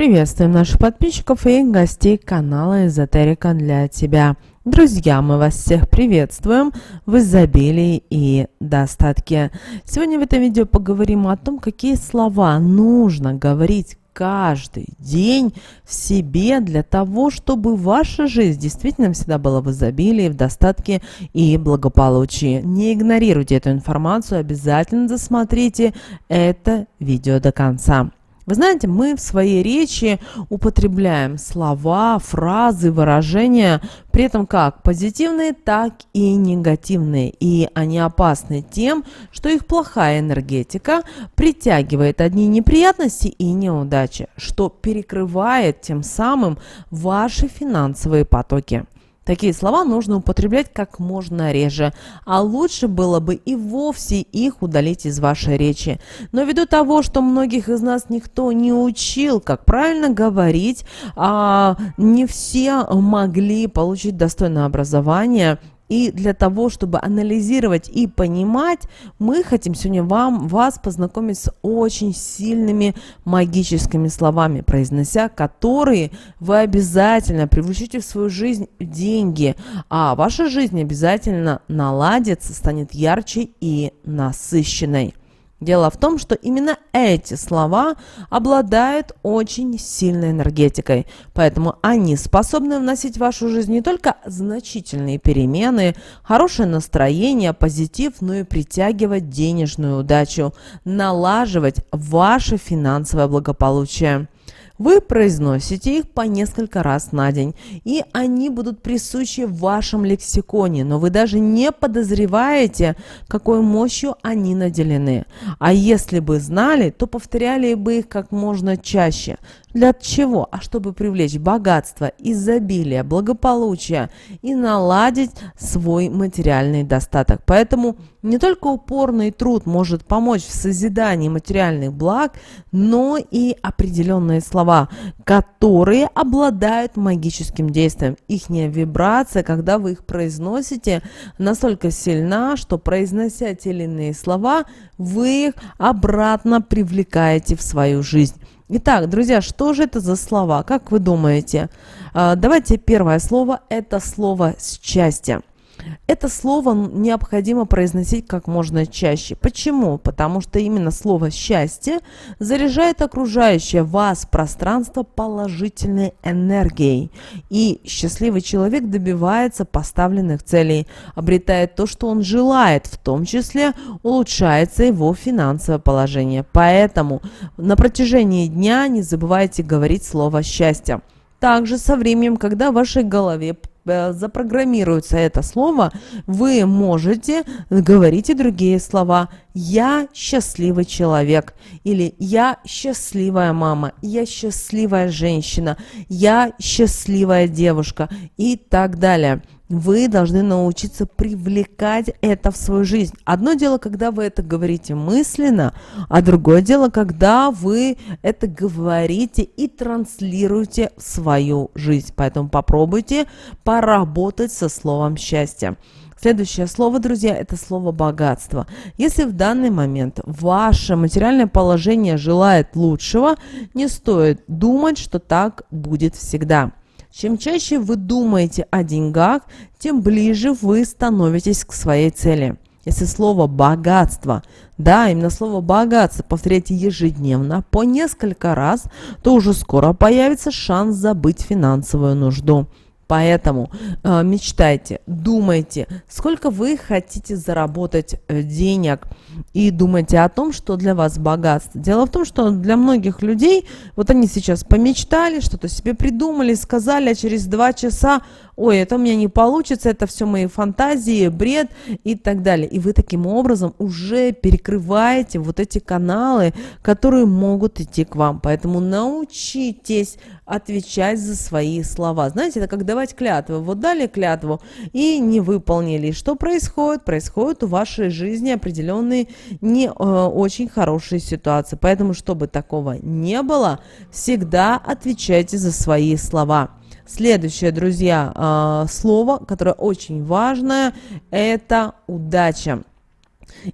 Приветствуем наших подписчиков и гостей канала Эзотерика для тебя. Друзья, мы вас всех приветствуем в изобилии и достатке. Сегодня в этом видео поговорим о том, какие слова нужно говорить каждый день в себе для того, чтобы ваша жизнь действительно всегда была в изобилии, в достатке и благополучии. Не игнорируйте эту информацию, обязательно досмотрите это видео до конца. Вы знаете, мы в своей речи употребляем слова, фразы, выражения, при этом как позитивные, так и негативные. И они опасны тем, что их плохая энергетика притягивает одни неприятности и неудачи, что перекрывает тем самым ваши финансовые потоки. Такие слова нужно употреблять как можно реже, а лучше было бы и вовсе их удалить из вашей речи. Но ввиду того, что многих из нас никто не учил, как правильно говорить, не все могли получить достойное образование. И для того, чтобы анализировать и понимать, мы хотим сегодня вас познакомить с очень сильными магическими словами, произнося которые вы обязательно привлечете в свою жизнь деньги, а ваша жизнь обязательно наладится, станет ярче и насыщенной. Дело в том, что именно эти слова обладают очень сильной энергетикой, поэтому они способны вносить в вашу жизнь не только значительные перемены, хорошее настроение, позитив, но и притягивать денежную удачу, налаживать ваше финансовое благополучие. Вы произносите их по несколько раз на день, и они будут присущи в вашем лексиконе, но вы даже не подозреваете, какой мощью они наделены. А если бы знали, то повторяли бы их как можно чаще. Для чего? А чтобы привлечь богатство, изобилие, благополучие и наладить свой материальный достаток. Поэтому не только упорный труд может помочь в созидании материальных благ, но и определенные слова, которые обладают магическим действием. Ихняя вибрация, когда вы их произносите, настолько сильна, что, произнося те или иные слова, вы их обратно привлекаете в свою жизнь. Итак, друзья, что же это за слова? Как вы думаете? Давайте первое слово – это слово «счастье». Это слово необходимо произносить как можно чаще. Почему? Потому что именно слово «счастье» заряжает окружающее вас пространство положительной энергией. И счастливый человек добивается поставленных целей, обретает то, что он желает, в том числе улучшается его финансовое положение. Поэтому на протяжении дня не забывайте говорить слово «счастье». Также со временем, когда в вашей голове запрограммируется это слово, вы можете говорить и другие слова. «Я счастливый человек» или «Я счастливая мама», «Я счастливая женщина», «Я счастливая девушка» и так далее. Вы должны научиться привлекать это в свою жизнь. Одно дело, когда вы это говорите мысленно, а другое дело, когда вы это говорите и транслируете в свою жизнь. Поэтому попробуйте поработать со словом «счастье». Следующее слово, друзья, это слово «богатство». Если в данный момент ваше материальное положение желает лучшего, не стоит думать, что так будет всегда. Чем чаще вы думаете о деньгах, тем ближе вы становитесь к своей цели. Если слово «богатство», да, именно слово «богатство» повторяйте ежедневно по несколько раз, то уже скоро появится шанс забыть финансовую нужду. Поэтому мечтайте, думайте, сколько вы хотите заработать денег, и думайте о том, что для вас богатство. Дело в том, что для многих людей, вот они сейчас помечтали, что-то себе придумали, сказали, а через 2 часа, ой, это у меня не получится, это все мои фантазии, бред и так далее. И вы таким образом уже перекрываете вот эти каналы, которые могут идти к вам. Поэтому научитесь отвечать за свои слова. Знаете, это как давать клятву. Вот дали клятву и не выполнили. И что происходит? Происходит в вашей жизни определенные не очень хорошие ситуации. Поэтому, чтобы такого не было, всегда отвечайте за свои слова. Следующее, друзья, слово, которое очень важное, это удача.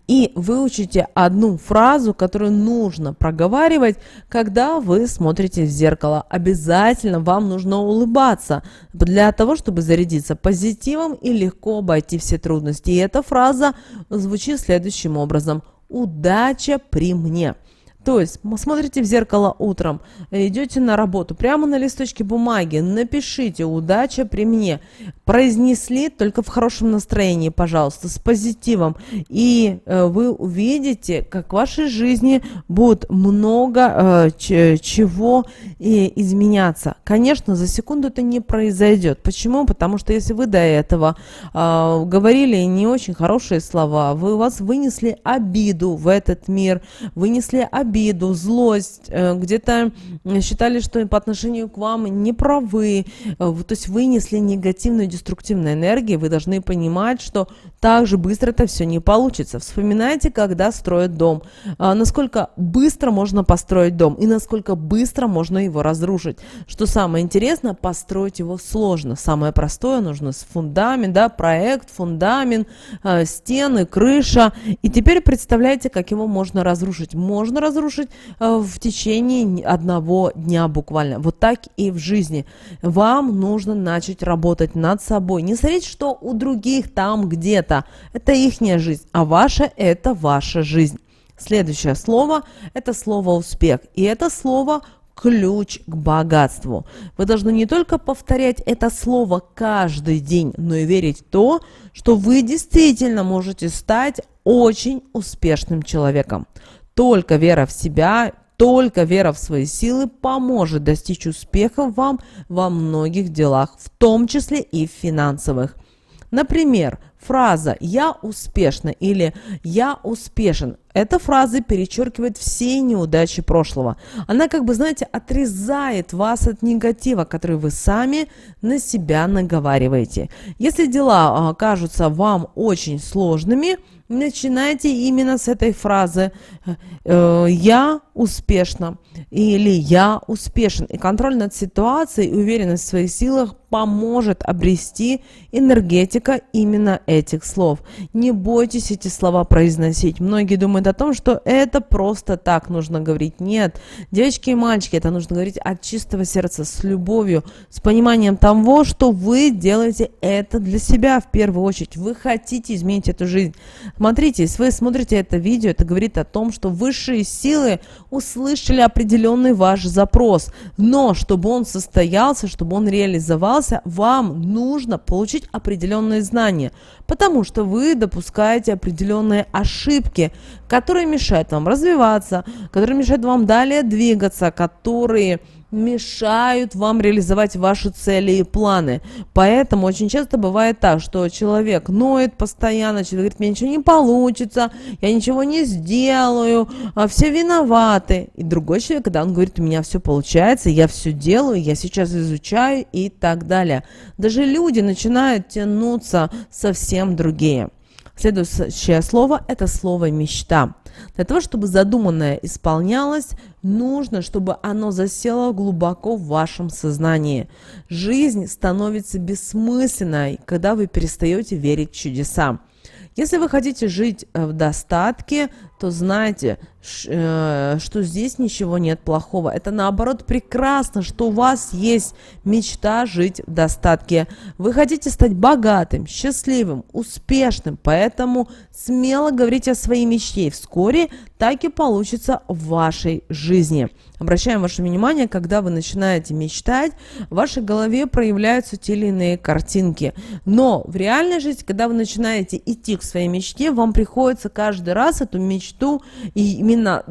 И выучите одну фразу, которую нужно проговаривать, когда вы смотрите в зеркало. Обязательно вам нужно улыбаться для того, чтобы зарядиться позитивом и легко обойти все трудности. И эта фраза звучит следующим образом: «Удача при мне». То есть смотрите в зеркало утром, идете на работу, прямо на листочке бумаги напишите «Удача при мне». Произнесли только в хорошем настроении, пожалуйста, с позитивом. И вы увидите, как в вашей жизни будет много чего изменяться. Конечно, за секунду это не произойдет. Почему? Потому что если вы до этого говорили не очень хорошие слова, у вас вынесли обиду в этот мир, вынесли обиду, злость, где-то считали, что по отношению к вам не правы, то есть вынесли негативную, деструктивную энергию, вы должны понимать, что так же быстро это все не получится. Вспоминайте, когда строят дом, насколько быстро можно построить дом и насколько быстро можно его разрушить. Что самое интересное, построить его сложно. Самое простое нужно фундамент, да, проект, фундамент, стены, крыша. И теперь представляете, как его можно разрушить. Можно разрушить в течение одного дня буквально. Вот так и в жизни. Вам нужно начать работать над собой. Не смотреть, что у других там где-то. Это ихняя жизнь, а ваша – это ваша жизнь. Следующее слово – это слово «успех». И это слово ключ к богатству. Вы должны не только повторять это слово каждый день, но и верить в то, что вы действительно можете стать очень успешным человеком. Только вера в себя, только вера в свои силы поможет достичь успеха вам во многих делах, в том числе и в финансовых. Например, фраза «я успешна» или «я успешен». Эта фраза перечеркивает все неудачи прошлого. Она, как бы, знаете, отрезает вас от негатива, который вы сами на себя наговариваете. Если дела кажутся вам очень сложными, начинайте именно с этой фразы «я успешна» или «я успешен». И контроль над ситуацией и уверенность в своих силах поможет обрести энергетика именно этих слов. Не бойтесь эти слова произносить. Многие думают о том, что это просто так нужно говорить. Нет, девочки и мальчики, это нужно говорить от чистого сердца, с любовью, с пониманием того, что вы делаете это для себя в первую очередь. Вы хотите изменить эту жизнь. Смотрите, если вы смотрите это видео, это говорит о том, что высшие силы услышали определенный ваш запрос. Но чтобы он состоялся, чтобы он реализовался, вам нужно получить определенные знания, потому что вы допускаете определенные ошибки, которые мешают вам развиваться, которые мешают вам далее двигаться, которые мешают вам реализовать ваши цели и планы. Поэтому очень часто бывает так, что человек ноет постоянно, человек говорит: мне ничего не получится, я ничего не сделаю, все виноваты. И другой человек, когда он говорит: у меня все получается, я все делаю, я сейчас изучаю и так далее. Даже люди начинают тянуться совсем другие. Следующее слово – это слово «мечта». Для того, чтобы задуманное исполнялось, нужно, чтобы оно засело глубоко в вашем сознании. Жизнь становится бессмысленной, когда вы перестаете верить в чудеса. Если вы хотите жить в достатке, то знайте, что здесь ничего нет плохого. Это наоборот прекрасно, что у вас есть мечта жить в достатке. Вы хотите стать богатым, счастливым, успешным, поэтому смело говорите о своей мечте, и вскоре так и получится в вашей жизни. Обращаем ваше внимание, когда вы начинаете мечтать, в вашей голове проявляются те или иные картинки. Но в реальной жизни, когда вы начинаете идти к своей мечте, вам приходится каждый раз эту мечту и именно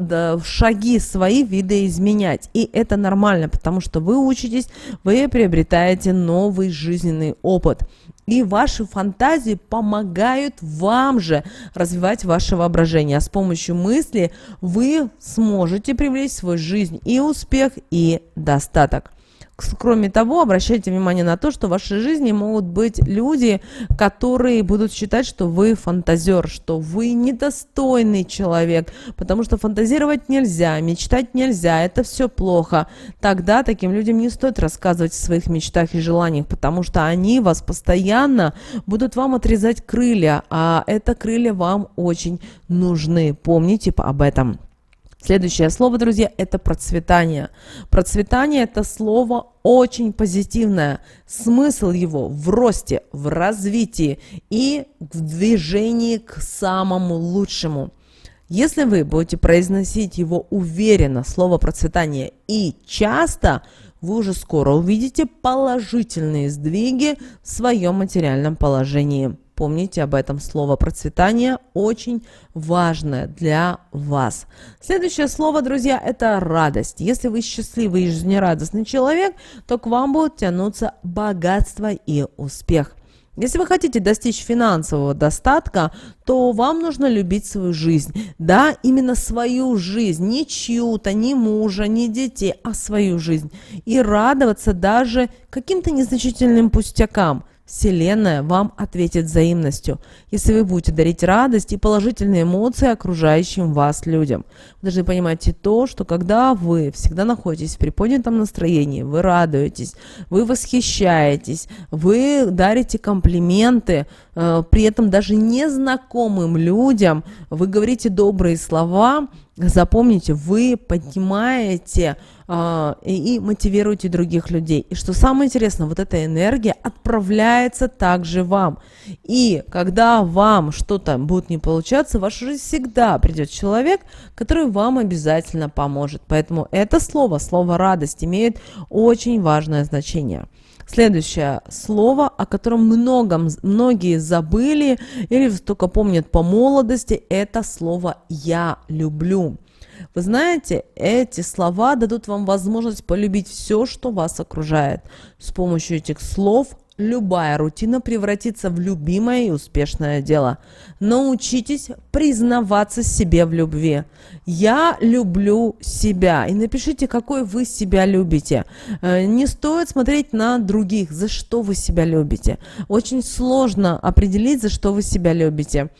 шаги свои видоизменять. И это нормально, потому что вы учитесь, вы приобретаете новый жизненный опыт. И ваши фантазии помогают вам же развивать ваше воображение. А с помощью мысли вы сможете привлечь в свою жизнь и успех, и достаток. Кроме того, обращайте внимание на то, что в вашей жизни могут быть люди, которые будут считать, что вы фантазер, что вы недостойный человек, потому что фантазировать нельзя, мечтать нельзя, это все плохо. Тогда таким людям не стоит рассказывать о своих мечтах и желаниях, потому что они вас постоянно будут вам отрезать крылья, а это крылья вам очень нужны. Помните об этом. Следующее слово, друзья, это процветание. Процветание – это слово очень позитивное. Смысл его в росте, в развитии и в движении к самому лучшему. Если вы будете произносить его уверенно, слово процветание, и часто, вы уже скоро увидите положительные сдвиги в своем материальном положении. Помните об этом, слово процветание очень важное для вас. Следующее слово, друзья, это радость. Если вы счастливый и жизнерадостный человек, то к вам будут тянуться богатство и успех. Если вы хотите достичь финансового достатка, то вам нужно любить свою жизнь. Да, именно свою жизнь, не чью-то, не мужа, не детей, а свою жизнь. И радоваться даже каким-то незначительным пустякам. Вселенная вам ответит взаимностью, если вы будете дарить радость и положительные эмоции окружающим вас людям. Вы должны понимать и то, что когда вы всегда находитесь в приподнятом настроении, вы радуетесь, вы восхищаетесь, вы дарите комплименты, при этом даже незнакомым людям, вы говорите добрые слова, запомните, вы поднимаете и мотивируете других людей. И что самое интересное, вот эта энергия отправляется также вам. И когда вам что-то будет не получаться, в вашу жизнь всегда придет человек, который вам обязательно поможет. Поэтому это слово радость, имеет очень важное значение. Следующее слово, о котором многие забыли или только помнят по молодости, это слово «я люблю». Вы знаете, эти слова дадут вам возможность полюбить все, что вас окружает. С помощью этих слов любая рутина превратится в любимое и успешное дело. Научитесь признаваться себе в любви. Я люблю себя. И напишите, какой вы себя любите. Не стоит смотреть на других, за что вы себя любите. Очень сложно определить, за что вы себя любите.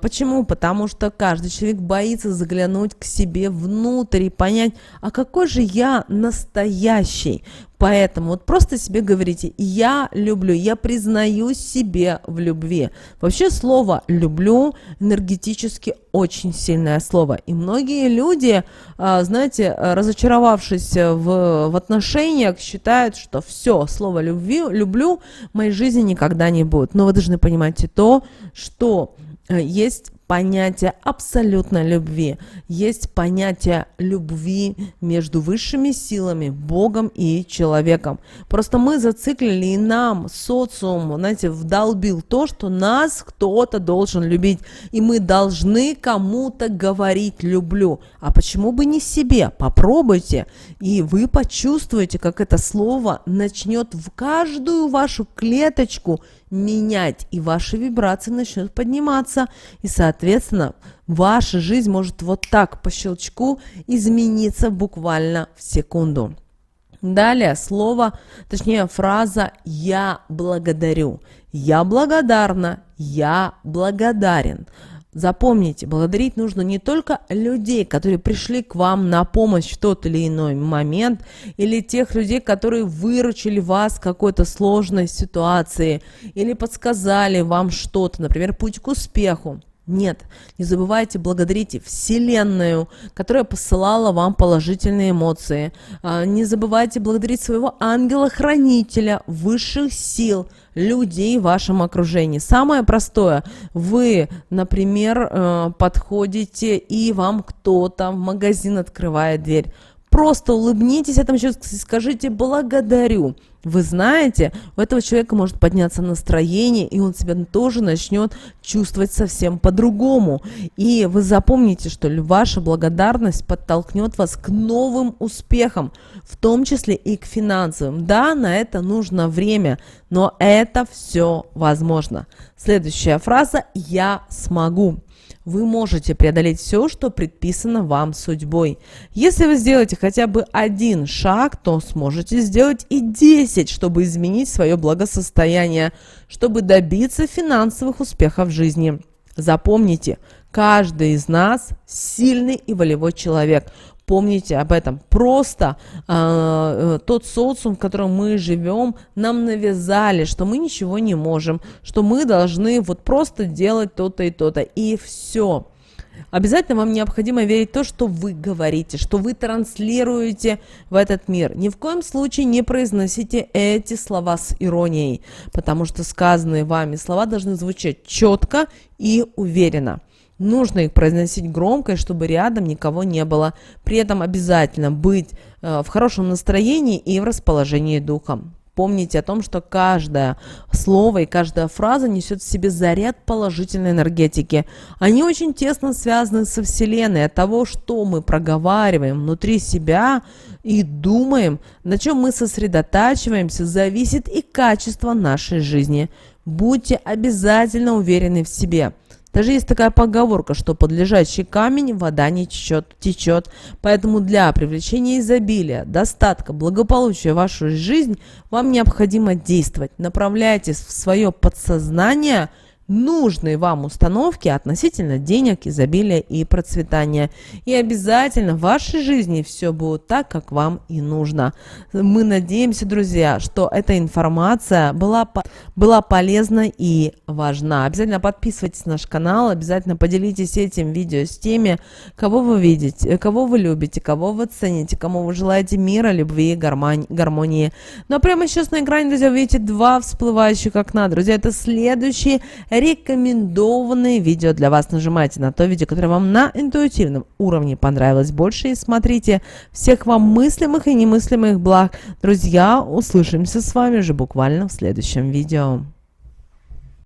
Почему? Потому что каждый человек боится заглянуть к себе внутрь и понять, а какой же я настоящий. Поэтому вот просто себе говорите: я люблю, я признаюсь себе в любви. Вообще слово «люблю» энергетически очень сильное слово. И многие люди, знаете, разочаровавшись в отношениях, считают, что все, слово «люблю» в моей жизни никогда не будет. Но вы должны понимать и то, что есть понятие абсолютной любви, есть понятие любви между высшими силами, Богом и человеком. Просто мы зациклили, и нам социум, знаете, вдолбил то, что нас кто-то должен любить, и мы должны кому-то говорить «люблю». А почему бы не себе? Попробуйте, и вы почувствуете, как это слово начнет в каждую вашу клеточку менять, и ваши вибрации начнут подниматься, и, соответственно, ваша жизнь может вот так по щелчку измениться буквально в секунду. Далее фраза «я благодарю», «я благодарна», «я благодарен». Запомните, благодарить нужно не только людей, которые пришли к вам на помощь в тот или иной момент, или тех людей, которые выручили вас в какой-то сложной ситуации, или подсказали вам что-то, например, путь к успеху. Нет, не забывайте благодарить Вселенную, которая посылала вам положительные эмоции. Не забывайте благодарить своего ангела-хранителя, высших сил, людей в вашем окружении. Самое простое, вы, например, подходите, и вам кто-то в магазин открывает дверь. Просто улыбнитесь этому человеку и скажите «благодарю». Вы знаете, у этого человека может подняться настроение, и он себя тоже начнет чувствовать совсем по-другому. И вы запомните, что ваша благодарность подтолкнет вас к новым успехам, в том числе и к финансовым. Да, на это нужно время, но это все возможно. Следующая фраза «я смогу». вы можете преодолеть все, что предписано вам судьбой. Если вы сделаете хотя бы один шаг, то сможете сделать и 10, чтобы изменить свое благосостояние, чтобы добиться финансовых успехов в жизни. Запомните, каждый из нас сильный и волевой человек. Помните об этом. Просто тот социум, в котором мы живем, нам навязали, что мы ничего не можем, что мы должны вот просто делать то-то и то-то, и все. Обязательно вам необходимо верить в то, что вы говорите, что вы транслируете в этот мир. Ни в коем случае не произносите эти слова с иронией, потому что сказанные вами слова должны звучать четко и уверенно. Нужно их произносить громко, чтобы рядом никого не было. При этом обязательно быть в хорошем настроении и в расположении духа. Помните о том, что каждое слово и каждая фраза несет в себе заряд положительной энергетики. Они очень тесно связаны со Вселенной. От того, что мы проговариваем внутри себя и думаем, на чем мы сосредотачиваемся, зависит и качество нашей жизни. Будьте обязательно уверены в себе. Даже есть такая поговорка, что под лежачий камень вода не течет. Поэтому для привлечения изобилия, достатка, благополучия в вашу жизнь вам необходимо действовать. Направляйте в свое подсознание нужные вам установки относительно денег, изобилия и процветания. И обязательно в вашей жизни все будет так, как вам и нужно. Мы надеемся, друзья, что эта информация была полезна и важна. Обязательно подписывайтесь на наш канал, обязательно поделитесь этим видео с теми, кого вы видите, кого вы любите, кого вы цените, кому вы желаете мира, любви и гармонии. Ну а прямо сейчас на экране, друзья, вы видите 2 всплывающих окна. Друзья, это следующие рекомендованные видео для вас. Нажимайте на то видео, которое вам на интуитивном уровне понравилось больше, и смотрите. Всех вам мыслимых и немыслимых благ. Друзья, услышимся с вами уже буквально в следующем видео.